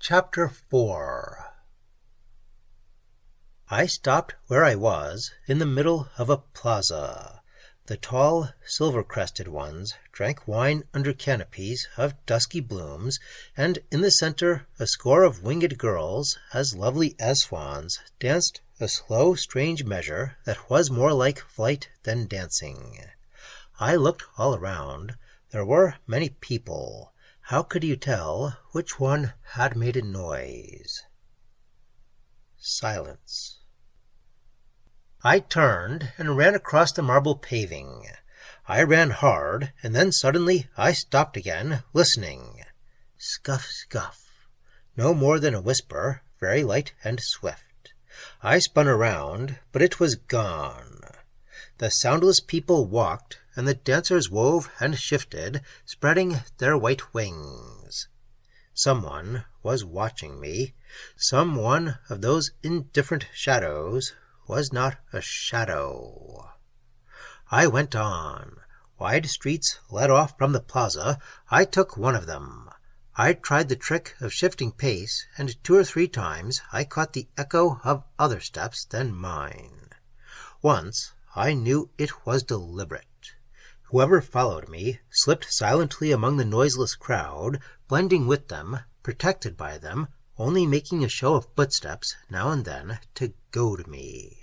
Chapter 4. I stopped where I was, in the middle of a plaza. The tall, silver-crested ones drank wine under canopies of dusky blooms, and in the center a score of winged girls, as lovely as swans, danced a slow, strange measure that was more like flight than dancing. I looked all around. There were many people. How could you tell which one had made a noise? Silence. I turned and ran across the marble paving. I ran hard, and then suddenly I stopped again, listening. Scuff, scuff. No more than a whisper, very light and swift. I spun around, but it was gone. The soundless people walked, and the dancers wove and shifted, spreading their white wings. Someone was watching me. Some one of those indifferent shadows was not a shadow. I went on. Wide streets led off from the plaza. I took one of them. I tried the trick of shifting pace, and 2 or 3 times I caught the echo of other steps than mine. Once I knew it was deliberate. Whoever followed me slipped silently among the noiseless crowd, blending with them, protected by them, only making a show of footsteps now and then to goad me.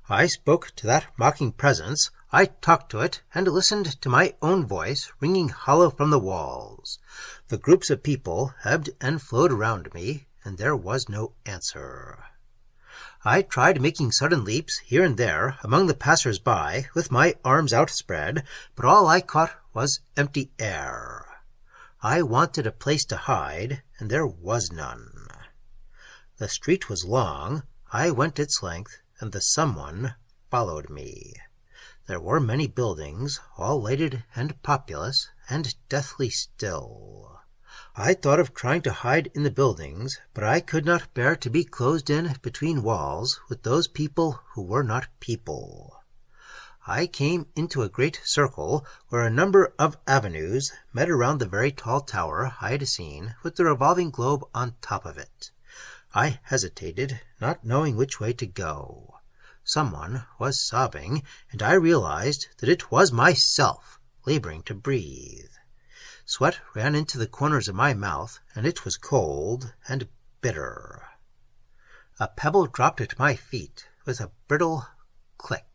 I spoke to that mocking presence. I talked to it and listened to my own voice ringing hollow from the walls. The groups of people ebbed and flowed around me, and there was no answer. I tried making sudden leaps here and there among the passers-by with my arms outspread, but all I caught was empty air. I wanted a place to hide, and there was none. The street was long. I went its length, and the someone followed me. There were many buildings, all lighted and populous, and deathly still. I thought of trying to hide in the buildings, but I could not bear to be closed in between walls with those people who were not people. I came into a great circle where a number of avenues met around the very tall tower I had seen with the revolving globe on top of it. I hesitated, not knowing which way to go. Someone was sobbing, and I realized that it was myself, laboring to breathe. Sweat ran into the corners of my mouth, and it was cold and bitter. A pebble dropped at my feet with a brittle click.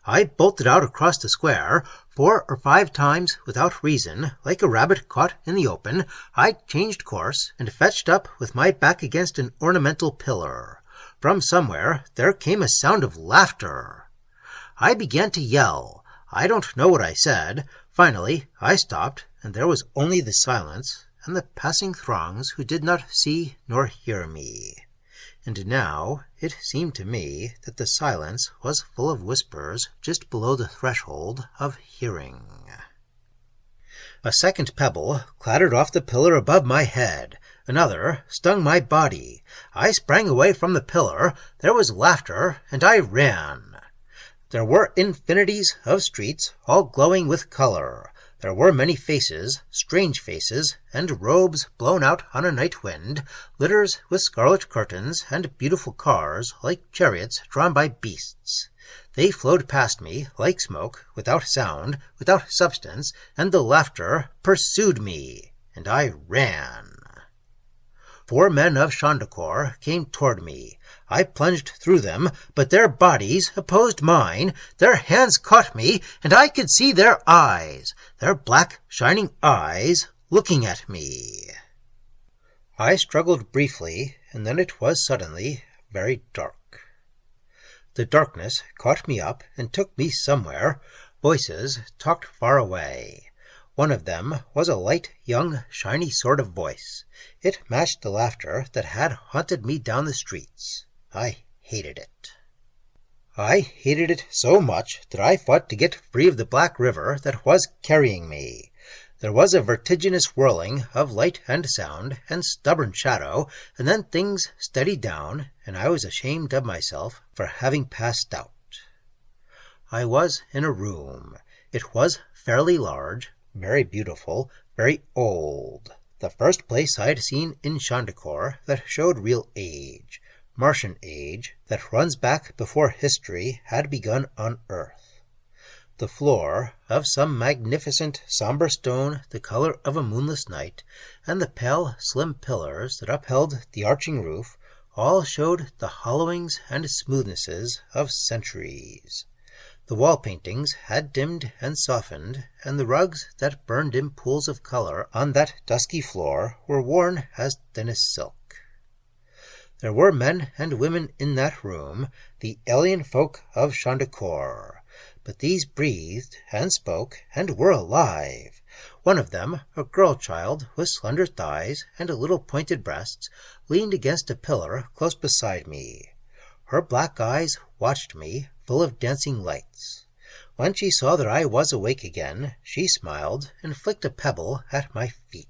I bolted out across the square 4 or 5 times without reason, like a rabbit caught in the open. I changed course and fetched up with my back against an ornamental pillar. From somewhere there came a sound of laughter. I began to yell. I don't know what I said. Finally I stopped, and there was only the silence and the passing throngs who did not see nor hear me. And now it seemed to me that the silence was full of whispers just below the threshold of hearing. A second pebble clattered off the pillar above my head. Another stung my body. I sprang away from the pillar. There was laughter, and I ran. There were infinities of streets, all glowing with color. There were many faces, strange faces, and robes blown out on a night wind, litters with scarlet curtains, and beautiful cars like chariots drawn by beasts. They flowed past me like smoke, without sound, without substance, and the laughter pursued me, and I ran. 4 men of Shandakor came toward me. I plunged through them, but their bodies opposed mine. Their hands caught me, and I could see their eyes, their black, shining eyes, looking at me. I struggled briefly, and then it was suddenly very dark. The darkness caught me up and took me somewhere. Voices talked far away. One of them was a light, young, shiny sort of voice. It matched the laughter that had haunted me down the streets. I hated it. I hated it so much that I fought to get free of the black river that was carrying me. There was a vertiginous whirling of light and sound and stubborn shadow, and then things steadied down, and I was ashamed of myself for having passed out. I was in a room. It was fairly large, very beautiful, very old. The first place I'd seen in Shandakor that showed real age, Martian age, that runs back before history had begun on Earth. The floor, of some magnificent somber stone the color of a moonless night, and the pale, slim pillars that upheld the arching roof, all showed the hollowings and smoothnesses of centuries. The wall paintings had dimmed and softened, and the rugs that burned in pools of color on that dusky floor were worn as thin as silk. There were men and women in that room, the alien folk of Shandakor, but these breathed and spoke and were alive. One of them, a girl child with slender thighs and little pointed breasts, leaned against a pillar close beside me. Her black eyes watched me, full of dancing lights. When she saw that I was awake again, she smiled and flicked a pebble at my feet.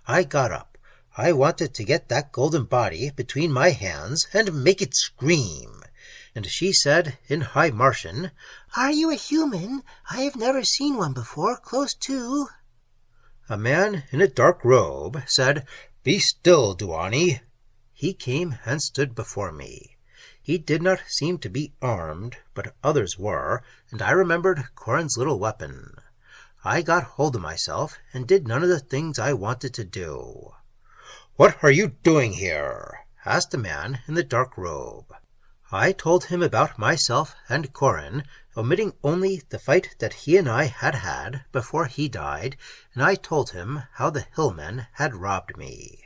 I got up. I wanted to get that golden body between my hands and make it scream. And she said in High Martian, "Are you a human? I have never seen one before, close to." A man in a dark robe said, "Be still, Duani." He came and stood before me. He did not seem to be armed, but others were, and I remembered Corin's little weapon. I got hold of myself and did none of the things I wanted to do. "What are you doing here?" asked the man in the dark robe. I told him about myself and Corin, omitting only the fight that he and I had had before he died, and I told him how the hillmen had robbed me.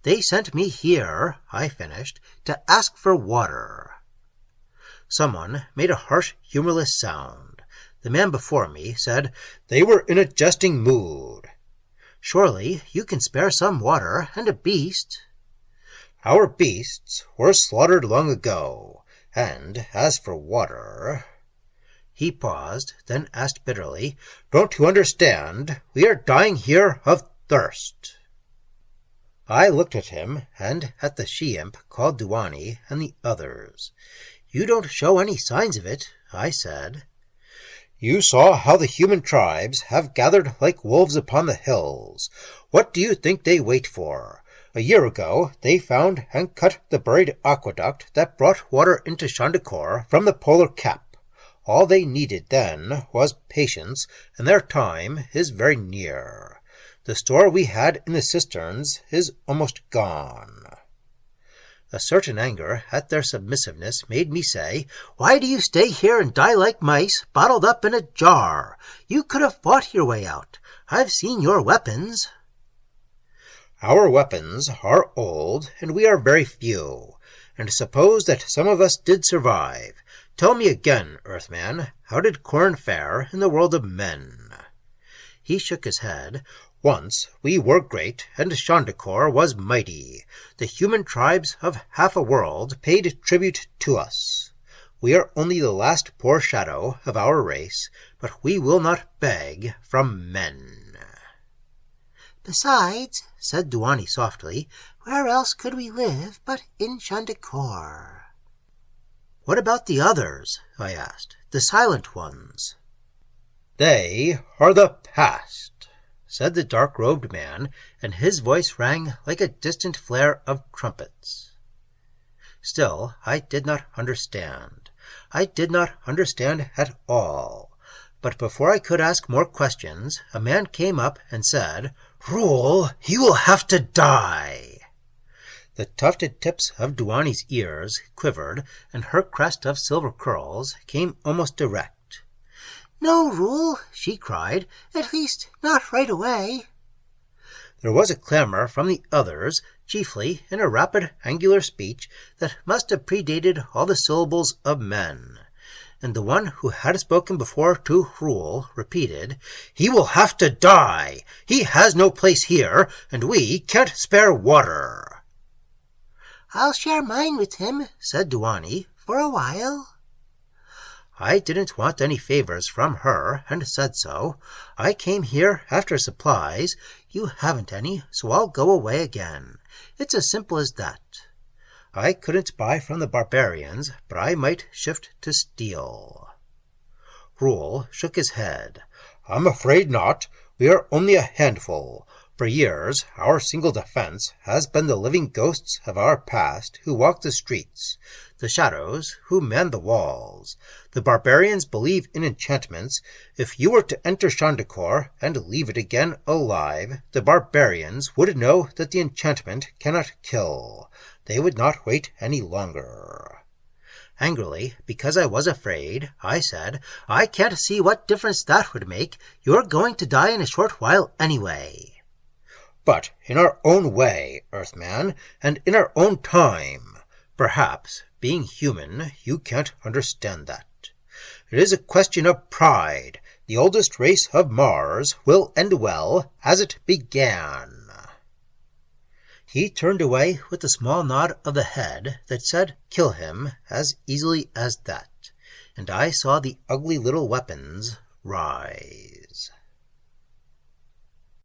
"They sent me here," I finished, "to ask for water." Someone made a harsh, humorless sound. The man before me said, "They were in a jesting mood." "Surely you can spare some water and a beast." "Our beasts were slaughtered long ago, and as for water—" He paused, then asked bitterly, "Don't you understand? We are dying here of thirst." I looked at him and at the she-imp called Duani and the others. "You don't show any signs of it," I said. "You saw how the human tribes have gathered like wolves upon the hills. What do you think they wait for? A year ago they found and cut the buried aqueduct that brought water into Shandakor from the polar cap. All they needed then was patience, and their time is very near. The store we had in the cisterns is almost gone." A certain anger at their submissiveness made me say, "Why do you stay here and die like mice, bottled up in a jar? You could have fought your way out. I've seen your weapons." "Our weapons are old, and we are very few. And suppose that some of us did survive. Tell me again, Earthman, how did Corin fare in the world of men?" He shook his head. "Once we were great, and Shandakor was mighty. The human tribes of half a world paid tribute to us. We are only the last poor shadow of our race, but we will not beg from men." "Besides," said Duani softly, "where else could we live but in Shandakor?" "What about the others?" I asked. "The silent ones?" "They are the past," said the dark-robed man, and his voice rang like a distant flare of trumpets. Still, I did not understand. I did not understand at all. But before I could ask more questions, a man came up and said, "Rule, you will have to die." The tufted tips of Duani's ears quivered, and her crest of silver curls came almost erect. "No, Rule," she cried, "at least not right away." There was a clamor from the others, chiefly in a rapid, angular speech that must have predated all the syllables of men. And the one who had spoken before to Rule repeated, "He will have to die. He has no place here, and we can't spare water." "I'll share mine with him," said Duani, "for a while." I didn't want any favors from her, and said so. "I came here after supplies. You haven't any, so I'll go away again. It's as simple as that. I couldn't buy from the barbarians, but I might shift to steal." Rule shook his head. "I'm afraid not. We are only a handful. For years, our single defense has been the living ghosts of our past who walk the streets, the shadows who man the walls. The barbarians believe in enchantments. If you were to enter Shandakor and leave it again alive, the barbarians would know that the enchantment cannot kill. They would not wait any longer. Angrily, because I was afraid, I said, "I can't see what difference that would make. You're going to die in a short while anyway." "But in our own way, Earthman, and in our own time. Perhaps, being human, you can't understand that. It is a question of pride. The oldest race of Mars will end well as it began." He turned away with a small nod of the head that said, "Kill him," as easily as that, and I saw the ugly little weapons rise.